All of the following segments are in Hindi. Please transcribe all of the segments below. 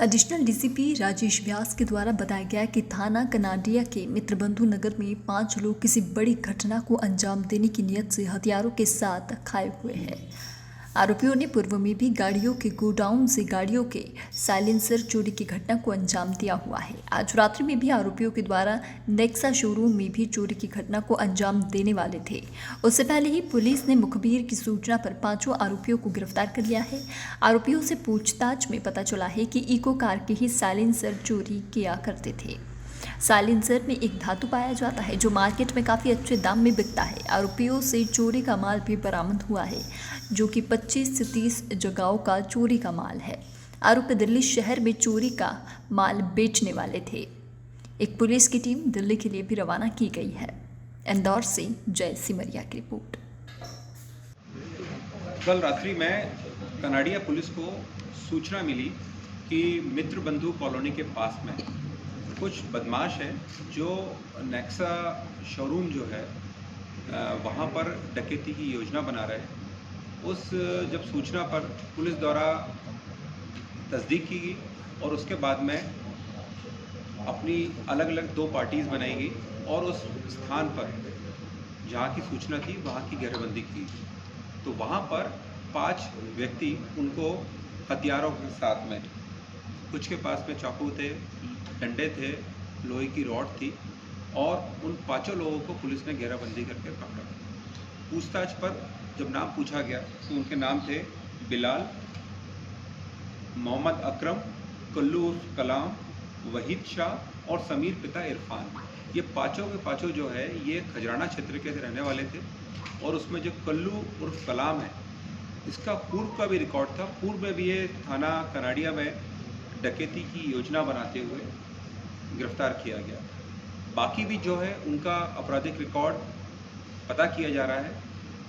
एडिशनल डीसीपी राजेश व्यास के द्वारा बताया गया कि थाना कनाडिया के मित्रबंधु नगर में 5 लोग किसी बड़ी घटना को अंजाम देने की नीयत से हथियारों के साथ खाए हुए हैं। आरोपियों ने पूर्व में भी गाड़ियों के गोडाउन से गाड़ियों के साइलेंसर चोरी की घटना को अंजाम दिया हुआ है। आज रात्रि में भी आरोपियों के द्वारा नेक्सा शोरूम में भी चोरी की घटना को अंजाम देने वाले थे। उससे पहले ही पुलिस ने मुखबिर की सूचना पर 5 आरोपियों को गिरफ्तार कर लिया है। आरोपियों से पूछताछ में पता चला है कि इको कार के ही साइलेंसर चोरी किया करते थे। साइलेंसर में एक धातु पाया जाता है जो मार्केट में काफ़ी अच्छे दाम में बिकता है। आरोपियों से चोरी का माल भी बरामद हुआ है जो कि 25 से 30 जगहों का चोरी का माल है। आरोपी दिल्ली शहर में चोरी का माल बेचने वाले थे। एक पुलिस की टीम दिल्ली के लिए भी रवाना की गई है। इंदौर से जय सिमरिया की रिपोर्ट। कल रात्रि में कनाडिया पुलिस को सूचना मिली कि मित्र बंधु कॉलोनी के पास में कुछ बदमाश हैं जो नेक्सा शोरूम जो है वहाँ पर डकैती की योजना बना रहे हैं। उस जब सूचना पर पुलिस द्वारा तस्दीक की गई और उसके बाद में अपनी अलग अलग 2 पार्टीज़ बनाई गई और उस स्थान पर जहाँ की सूचना थी वहाँ की घेराबंदी की। तो वहाँ पर 5 व्यक्ति उनको हथियारों के साथ में, कुछ के पास में चाकू थे, डंडे थे, लोहे की रॉड थी और उन 5 लोगों को पुलिस ने घेराबंदी करके पकड़ा। पूछताछ पर जब नाम पूछा गया तो उनके नाम थे बिलाल, मोहम्मद अकरम, कल्लू उर्फ कलाम, वहीद शाह और समीर पिता इरफान। ये पाँचों के पाँचों जो है ये खजराना क्षेत्र के रहने वाले थे और उसमें जो कल्लू उर्फ कलाम है इसका पूर्व का भी रिकॉर्ड था। पूर्व में भी ये थाना कनाडिया में डकैती की योजना बनाते हुए गिरफ्तार किया गया। बाकी भी जो है उनका आपराधिक रिकॉर्ड पता किया जा रहा है।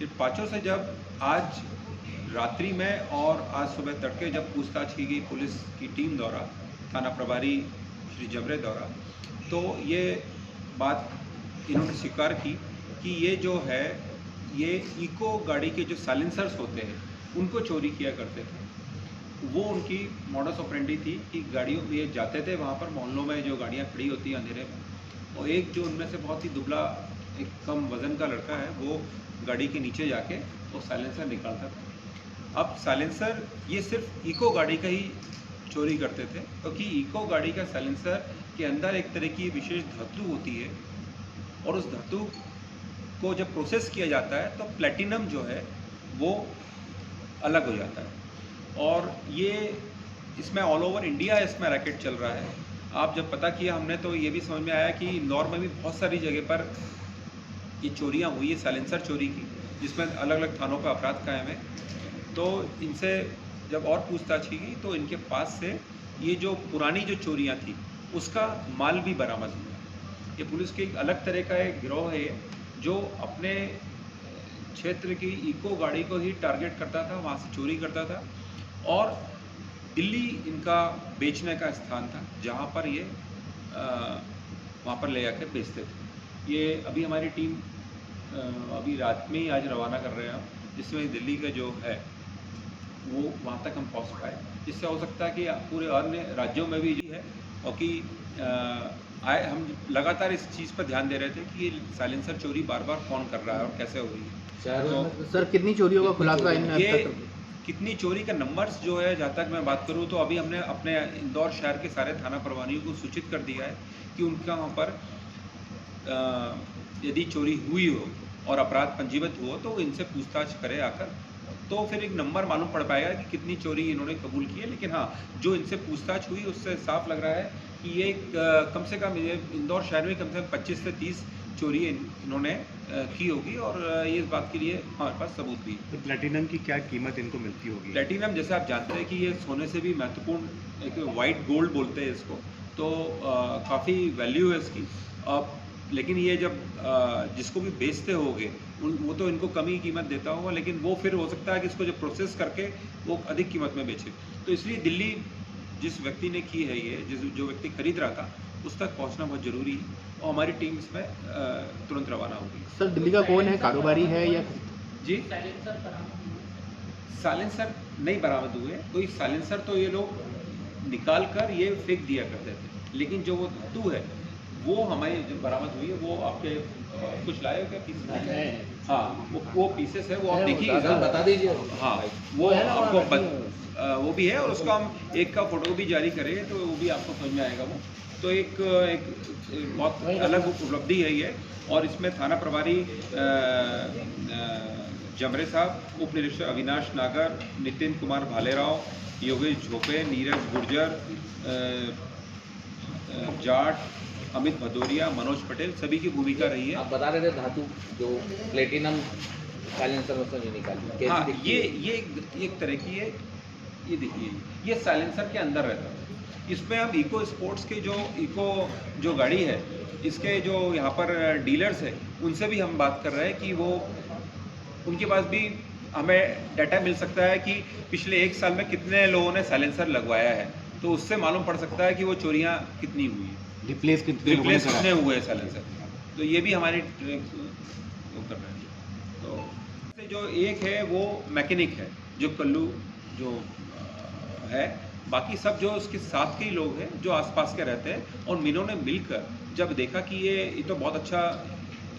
इन 5 से जब आज रात्रि में और आज सुबह तड़के जब पूछताछ की गई पुलिस की टीम द्वारा, थाना प्रभारी श्री जमरे द्वारा, तो ये बात इन्होंने स्वीकार की कि ये जो है ये इको गाड़ी के जो साइलेंसर्स होते हैं उनको चोरी किया करते थे। वो उनकी मॉडस ऑपरेंडी थी कि गाड़ियों में ये जाते थे वहाँ पर मोहल्लों में जो गाड़ियाँ खड़ी होती हैं अंधेरे में, और एक जो उनमें से बहुत ही दुबला एक कम वज़न का लड़का है वो गाड़ी के नीचे जाके वो साइलेंसर निकालता था। अब साइलेंसर ये सिर्फ इको गाड़ी का ही चोरी करते थे क्योंकि इको गाड़ी का साइलेंसर के अंदर एक तरह की विशेष धातु होती है और उस धातु को जब प्रोसेस किया जाता है तो प्लेटिनम जो है वो अलग हो जाता है और ये इसमें ऑल ओवर इंडिया इसमें रैकेट चल रहा है। आप जब पता किया हमने तो ये भी समझ में आया कि इंदौर में भी बहुत सारी जगह पर ये चोरियां हुई है साइलेंसर चोरी की, जिसमें अलग अलग थानों पर अपराध कायम है। तो इनसे जब और पूछताछ की गई तो इनके पास से ये जो पुरानी जो चोरियां थी उसका माल भी बरामद हुआ। ये पुलिस के एक अलग तरह का एक गिरोह है जो अपने क्षेत्र की इको गाड़ी को ही टारगेट करता था, वहाँ से चोरी करता था और दिल्ली इनका बेचने का स्थान था जहाँ पर ये वहाँ पर ले जाकर बेचते थे। ये अभी हमारी टीम अभी रात में ही आज रवाना कर रहे हैं हम, जिसमें दिल्ली का जो है वो वहाँ तक हम पहुँच पाए। इससे हो सकता है कि पूरे अन्य राज्यों में भी है क्योंकि हम लगातार इस चीज़ पर ध्यान दे रहे थे कि ये साइलेंसर चोरी बार बार कौन कर रहा है और कैसे हो रही है। तो सर कितनी चोरियों का खुलासा ये कितनी चोरी का नंबर्स जो है, जहाँ तक मैं बात करूँ तो अभी हमने अपने इंदौर शहर के सारे थाना प्रभारियों को सूचित कर दिया है कि उनका वहाँ पर यदि चोरी हुई हो और अपराध पंजीबद्ध हो तो इनसे पूछताछ करे आकर, तो फिर एक नंबर मालूम पड़ पाएगा कि कितनी चोरी इन्होंने कबूल की है। लेकिन हाँ, जो इनसे पूछताछ हुई उससे साफ लग रहा है कि ये कम से कम इंदौर शहर में कम से कम 25 से 30 चोरी इन्होंने की होगी और ये इस बात के लिए हमारे पास सबूत भी है। तो प्लेटिनम की क्या कीमत इनको मिलती होगी? प्लेटिनम जैसे आप जानते हैं कि ये सोने से भी महत्वपूर्ण, एक वाइट गोल्ड बोलते हैं इसको, तो काफ़ी वैल्यू है इसकी। लेकिन ये जब जिसको भी बेचते होंगे वो तो इनको कम ही कीमत देता होगा, लेकिन वो फिर हो सकता है कि इसको जब प्रोसेस करके वो अधिक कीमत में बेचे। तो इसलिए दिल्ली जिस व्यक्ति ने की है ये, जो व्यक्ति खरीद रहा था उस तक पहुंचना बहुत ज़रूरी है और हमारी टीम इसमें तुरंत रवाना होगी। सर दिल्ली का कौन है, कारोबारी है या जी? साइलेंसर नहीं बरामद हुए। कोई साइलेंसर तो ये लोग निकाल कर ये फेंक दिया करते थे, लेकिन जो वो धातु है वो हमारी जो बरामद हुई है वो आपके कुछ लाए हो क्या पीसेस? हाँ, वो पीसेस है, वो आप देखिएगा, बता दीजिए। हाँ वो आपको वो भी है, और उसका हम एक का फोटो भी जारी करेंगे तो वो भी आपको समझ में आएगा वो। तो एक बहुत अलग उपलब्धि है ये, और इसमें थाना प्रभारी जमरे साहब, उप निरीक्षक अविनाश नागर, नितिन कुमार भालेराव, योगेश झोपे, नीरज गुर्जर, जाट, अमित भदौरिया, मनोज पटेल, सभी की भूमिका रही है। आप बता रहे थे धातु जो प्लेटिनम साइलेंसर से निकाली, कैसी हाँ, दिखती ये है? एक तरह की है, ये देखिए, ये साइलेंसर के अंदर रहता है। इसमें हम इको स्पोर्ट्स के जो गाड़ी है, इसके जो यहाँ पर डीलर्स है, उनसे भी हम बात कर रहे हैं कि वो उनके पास भी हमें डाटा मिल सकता है कि पिछले 1 साल में कितने लोगों ने साइलेंसर लगवाया है, तो उससे मालूम पड़ सकता है कि वो चोरियाँ कितनी हुई हैं, रिप्लेस कितने लोगों ने रिप्लेस करा कितने है? हुए हैं साइलेंसर। तो ये भी हमारे वो कर रहे हैं। तो जो एक है वो मैकेनिक है, जो कल्लू जो है, बाकी सब जो उसके साथ के ही लोग हैं जो आसपास के रहते हैं, और मीनों ने मिलकर जब देखा कि ये तो बहुत अच्छा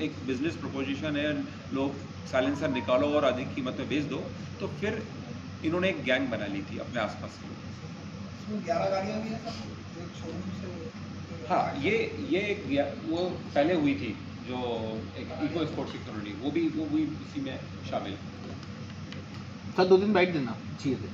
एक बिजनेस प्रपोजिशन है, लोग साइलेंसर निकालो और अधिक कीमत में बेच दो, तो फिर इन्होंने एक गैंग बना ली थी अपने आसपास के लोग। 11 गाड़ियाँ भी हैं सर, एक शोरूम से। हाँ, ये वो पहले हुई थी जो एक इको स्पोर्ट्स की कॉलोनी, वो भी इसी में शामिल है। सर 2 दिन बैठ देना चाहिए थे।